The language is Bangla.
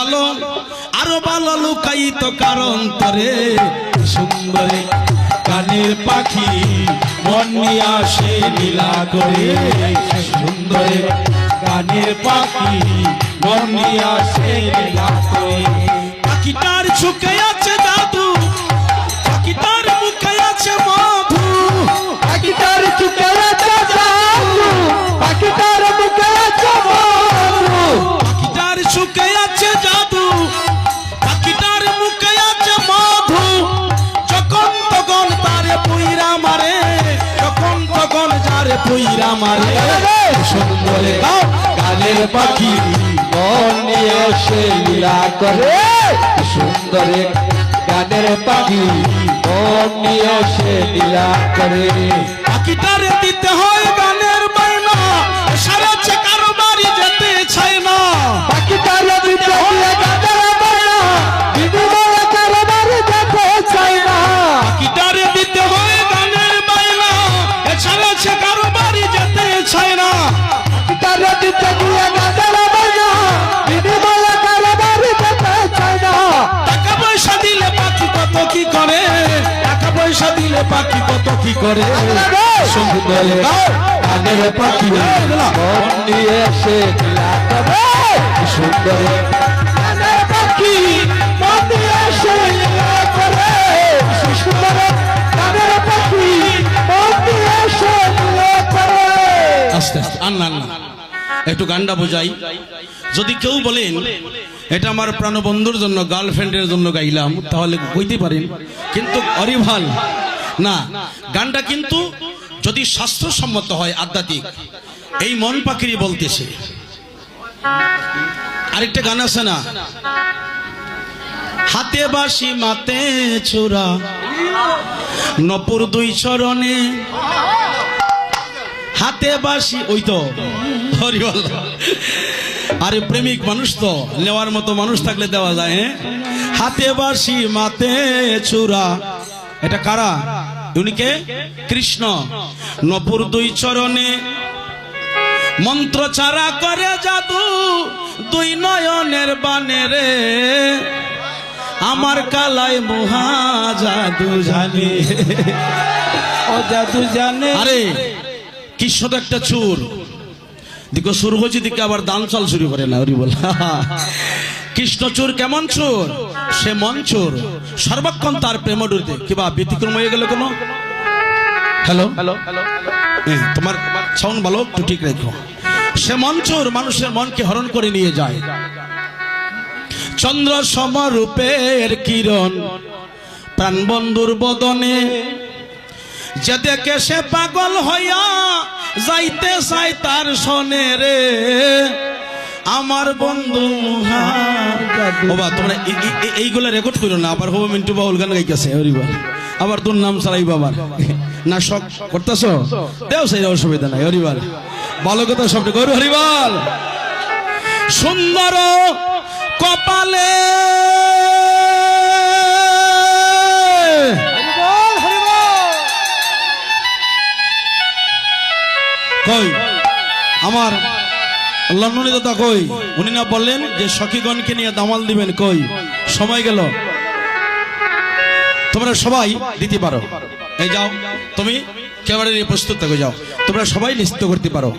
ভালো আরো ভালো লুকায়িত কারণ তরে সুন্দরে গানের পাখি মন নিয়ে আসে লীলা করে সুন্দরে গানের পাখি মন নিয়ে আসে লীলা করে পাখিটার ঝুঁকে আছে জাদু পাখিটার মুখে আছে মধু পাখিটার চুকে আছে জাদু পাখিটার মুখে আছে মধু পাখিটার ঝুঁকে আছে জাদু পাখিটার মুখে আছে মধু যখন তখন তারে পুইরা মারে যখন তখন যারে পুইরা মারে সুন্দরে গানের পাখি মন নিয়ে আসে লীলা করে সুন্দরে গানের পাখি মন নিয়ে আসে লীলা করে পাখিটারে দিতে হয় গানের বাইনা সারা কারো বাড়ি যেতে চায় না পাখিটার দিতে হয় গানের বাইনা বিনিময়ে কারো বাড়ি যেতে চায় না পাখিটারে দিতে হয় গানের বাইনা সারা কারো বাড়ি যেতে চায় না পাখিটার দিতে গিয়ে গানের বাইনা বিনিময়ে কারো বাড়ি যেতে চায় না টাকা পয়সা দিলে পাখি কত কি করে টাকা পয়সা দিলে পাখি কত কি করে সুন্দরে গানের পাখি মন নিয়ে আসে লীলা করে সুন্দরে গানের পাখি মন নিয়ে আসে লীলা করে সুন্দরে গানের পাখি মন নিয়ে আসে লীলা করে আস্তে আস্তে আন্না একটু গানটা বোঝাই যদি কেউ বলেন এটা আমার প্রাণবন্ধুর জন্য গার্লফ্রেন্ডের জন্য গাইলাম তাহলে কইতে পারেন কিন্তু অরিভাল না গানটা কিন্তু যদি শাস্ত্রসম্মত হয় আধ্যাত্মিক এই মন পাখিরই বলতেছে আরেকটা গান আছে না হাতে বাঁশি মাতে চূড়া নপুর দুই চরণে হাতে বাঁশি ওই তো হরিবল আরে প্রেমিক মানুষ তো নেওয়ার মতো মানুষ থাকলে দেওয়া যায় হ্যাঁ হাতে বাঁশি মাতে চূড়া এটা কারা উনিকে কৃষ্ণ নপুর দুই চরণে মন্ত্র চারা করে জাদু দুই নয়নের বানে রে আমার কালাই মহা জাদু জানে ও জাদু জানে আরে কৃষ্ণ তো একটা চোর দিকে সুর হচ্ছে দিকে আবার দান চল শুরু করে না ওরি বল কৃষ্ণ চোর কেমন চোর সে মন চোর সর্বক্ষণ তার প্রেম ডুরতে কিবা ব্যতিক্রম হয়ে গেল কোনো হ্যালো তোমার সাউন্ড ভালো একটু ঠিক রেখো সে মন চোর মানুষের মনকে হরণ করে নিয়ে যায় চন্দ্র সমরূপের কিরণ প্রাণবন্ধুর বদনে যে দেখে সে পাগল হইয়া যাইতে চাই তার সনে রে আমার বন্ধু বাবা তোমরা এইগুলা রেকর্ড করো না আবার হবো মিন্টু বাউল গান গাইতেছে হরিবল আবার তোর নাম চালাই বাবার না শখ করতেছ দেও সেই অসুবিধা নাই হরিবল ভালো কথা সবটা করো হরিবল সুন্দর কপালে কই আমার লন্ডনী দাদা কই উনি না বললেন যে সখীগণকে নিয়ে দামাল দিবেন কই সময় গেল তোমরা সবাই দিতে পারো এই যাও তুমি ক্যামেরা নিয়ে প্রস্তুত থাকো যাও তোমরা সবাই নিশ্চিত করতে পারো